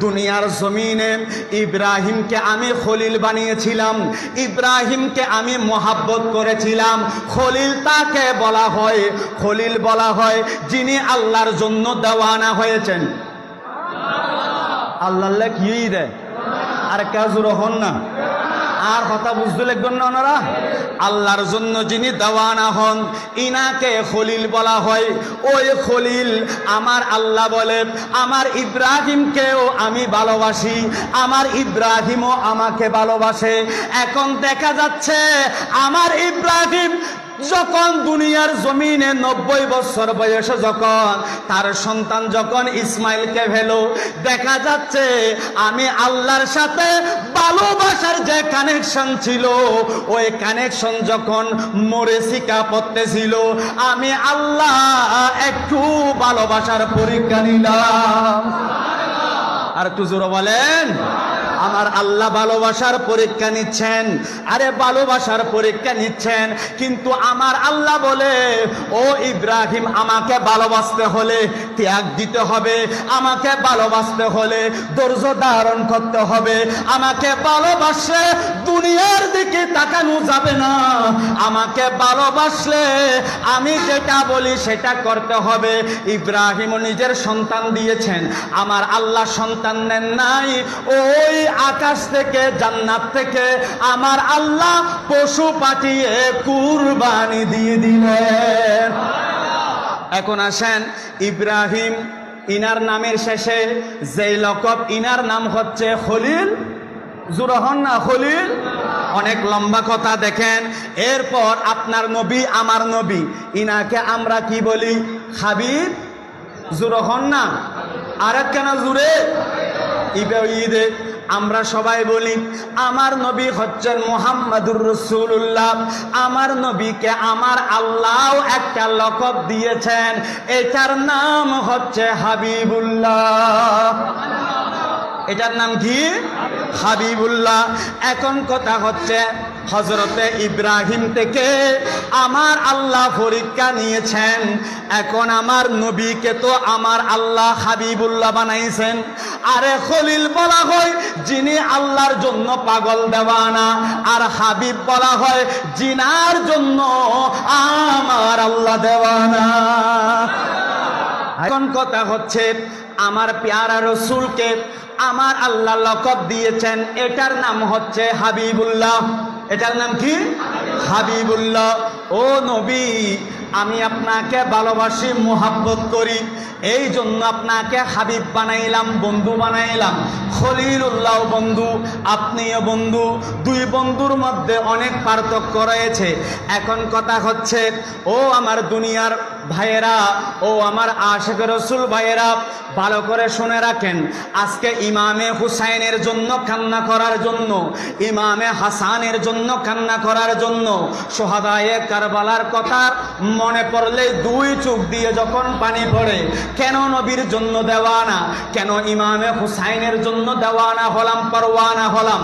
দুনিয়ার জমিনে ইব্রাহিমকে আমি খলিল বানিয়েছিলাম, ইব্রাহিমকে আমি মোহাব্বত করেছিলাম। খলিল তাকে বলা হয়, খলিল বলা হয় যিনি আল্লাহর জন্য দেওয়ানা হয়েছেন। আল্লাহ কি দেয় আর কাজুর হন না, আর কথা বুঝতে লাগবেন না ওনারা। আল্লাহর জন্য যিনি দেওয়ানা হন ইনাকে খলিল বলা হয়। ওই খলিল আমার আল্লাহ বলে আমার ইব্রাহিমকেও আমি ভালোবাসি, আমার ইব্রাহিমও আমাকে ভালোবাসে। এখন দেখা যাচ্ছে আমার ইব্রাহিম যখন দুনিয়ার জমিনে 90 বছর বয়সে যখন তার সন্তান যখন ইসমাইলকে ফেলো, দেখা যাচ্ছে আমি আল্লাহর সাথে ভালোবাসার যে কানেকশন ছিল ওই কানেকশন যখন মরিচিকা পড়তেছিল, আমি আল্লাহ একটু ভালোবাসার পরীক্ষা নিলাম। আর একটু জোরে বলেন, আমার আল্লাহ ভালোবাসার পরীক্ষা নিচ্ছেন। আরে ভালোবাসার পরীক্ষা নিচ্ছেন, কিন্তু আমার আল্লাহ বলে ও ইব্রাহিম আমাকে ভালোবাসতে হলে ত্যাগ দিতে হবে, আমাকে ভালোবাসতে হলে ধৈর্য ধারণ করতে হবে, আমাকে ভালোবাসলে দুনিয়ার দিকে তাকানো যাবে না, আমাকে ভালোবাসলে আমি যেটা বলি সেটা করতে হবে। ইব্রাহিম নিজের সন্তান দিয়েছেন, আমার আল্লাহ সন্তান নেন নাই। ওই আকাশ থেকে জান্নাত থেকে আমার আল্লাহ পশু পাঠিয়ে কুরবানি দিয়ে দিলেন। এখন আসেন ইব্রাহিম, ইনার নামের শেষে যেই লকব, ইনার নাম হচ্ছে খলিল। জুরহন না খলিল, অনেক লম্বা কথা। দেখেন এরপর আপনার নবী আমার নবী, ইনাকে আমরা কি বলি? হাবিব। জুরহন না আরেক কেন জুড়ে ঈদে আমরা সবাই বলি আমার নবী হচ্ছেন মুহাম্মাদুর রাসূলুল্লাহ। আমার নবীকে আমার আল্লাহ একটা লকব দিয়েছেন, এটার নাম হচ্ছে হাবিবুল্লাহ। এটার নাম কি? হাবিবুল্লাহ। এখন কথা হচ্ছে হযরতে ইব্রাহিম থেকে আমার আল্লাহ পরীক্ষা নিয়েছেন, এখন আমার নবীকে তো আমার আল্লাহ হাবিবুল্লাহ বানাইছেন। আরে খলিল বলা হয় যিনি আল্লাহর জন্য পাগল দেওয়ানা, আর হাবিব বলা হয় জিনার জন্য আমার আল্লাহ দেওয়ানা। এখন কথা হচ্ছে আমার পেয়ারা রসুলকে আমার আল্লাহ লকব দিয়েছেন, এটার নাম হচ্ছে হাবিবুল্লাহ। এটার নাম কি? হাবিবুল্লাহ। ও নবী, আমি আপনাকে ভালোবাসি, মোহাব্বত করি, এই জন্য আপনাকে হাবিব বানাইলাম, বন্ধু বানাইলাম। খলিলুল্লাহ বন্ধু, আপনিও বন্ধু, দুই বন্ধুর মধ্যে অনেক পার্থক্য রয়েছে। এখন কথা হচ্ছে ও আমার দুনিয়ার ভাইয়েরা, ও আমার আশিক রাসূল ভাইয়েরা, ভালো করে শুনে রাখেন। আজকে ইমামে হুসাইনের জন্য কান্না করার জন্য, ইমামে হাসানের জন্য কান্না করার জন্য, সোহাদায়ে কারবালার কথা মনে পড়লে দুই চোখ দিয়ে যখন পানি পড়ে, কেন নবীর জন্য দেওয়ানা, কেন ইমামে হুসাইনের জন্য দেওয়ানা হলাম, পরওয়ানা হলাম।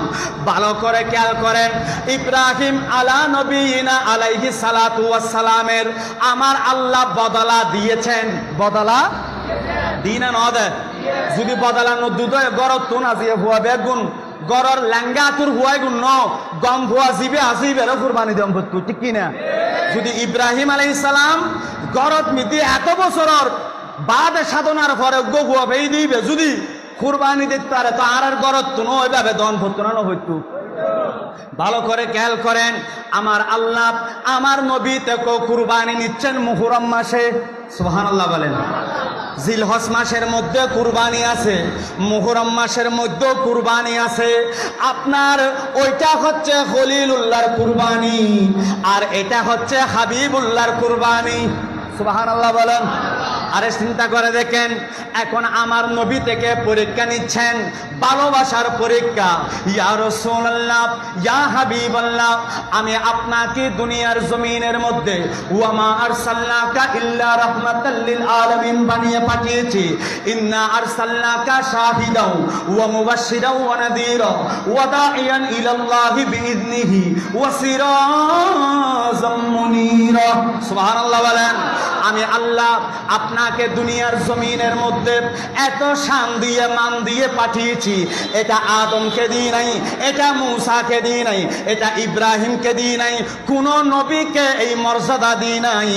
ভালো করে খেয়াল করেন, ইব্রাহিম আলা নবীনা আলাইহি সালাতু ওয়াস সালামের আমার আল্লাহ বদলা দিয়েছেন। বদলা দিনা নদে যদি বদলা নদুদ গরত তো না দিয়ে হুয়া বেগুন গরর লেঙ্গা তোর হুয়াই গুণ ন গম হুয়া জিবে আসিবে কুরবানি দম ভর্তু, ঠিক কিনা? যদি ইব্রাহিম আলাইহিস সালাম গরত মিতি এত বছরের বাদ সাধনার পরে গুয়া বেই দিবে, যদি কুরবানি দিতে পারে তো আর গরত তো ওইভাবে দন ভর্তু না হইতু। ভালো করে খেয়াল করেন, আমার আল্লাহ আমার নবী থেকে কুরবানি নিচ্ছেন মুহররম মাসে। সুবহানাল্লাহ বলেন। জিলহজ মাসের মধ্যে কুরবানি আছে, মুহররম মাসের মধ্যে কুরবানি আছে। আপনার ওইটা হচ্ছে খলিলুল্লাহর কুরবানি, আর এটা হচ্ছে হাবিবুল্লাহর কুরবানি। সুবহানাল্লাহ বলেন। আরে চিন্তা করে দেখেন, এখন আমার নবী থেকে পরীক্ষা নিচ্ছেন, ভালোবাসার পরীক্ষা। ইয়া রাসূলুল্লাহ, ইয়া হাবিবাল্লাহ, আমি আপনাকে দুনিয়ার জমিনের মধ্যে ওয়ামা আরসালনাকা ইল্লা রাহমাতাল লিল আলামিন বানিয়ে পাঠিয়েছি। ইন্না আরসালনাকা শাহিদাও ওয়া মুবাশশিরাও ওয়া নাযীরা ওয়া দাঈয়ান ইলাল্লাহি বিইذনিহি ওয়া সিরাজাম মুনীরা। সুবহানাল্লাহ বলেন। আমি আল্লাহ আপনাকে দুনিয়ার জমিনের মধ্যে এত শান দিয়ে মান দিয়ে পাঠিয়েছি, এটা আদমকে দিই নাই, এটা মূসাকে দিই নাই, এটা ইব্রাহিমকে দিই নাই, কোন নবীকে এই মর্যাদা দিই নাই।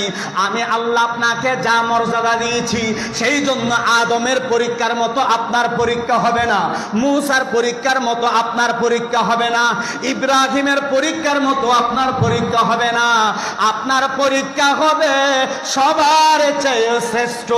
আমি আল্লাহ আপনাকে যা মর্যাদা দিয়েছি, সেই জন্য আদমের পরীক্ষার মতো আপনার পরীক্ষা হবে না, মূসার পরীক্ষার মতো আপনার পরীক্ষা হবে না, ইব্রাহিমের পরীক্ষার মতো আপনার পরীক্ষা হবে না। আপনার পরীক্ষা হবে সবার চেয়ে শ্রেষ্ঠ।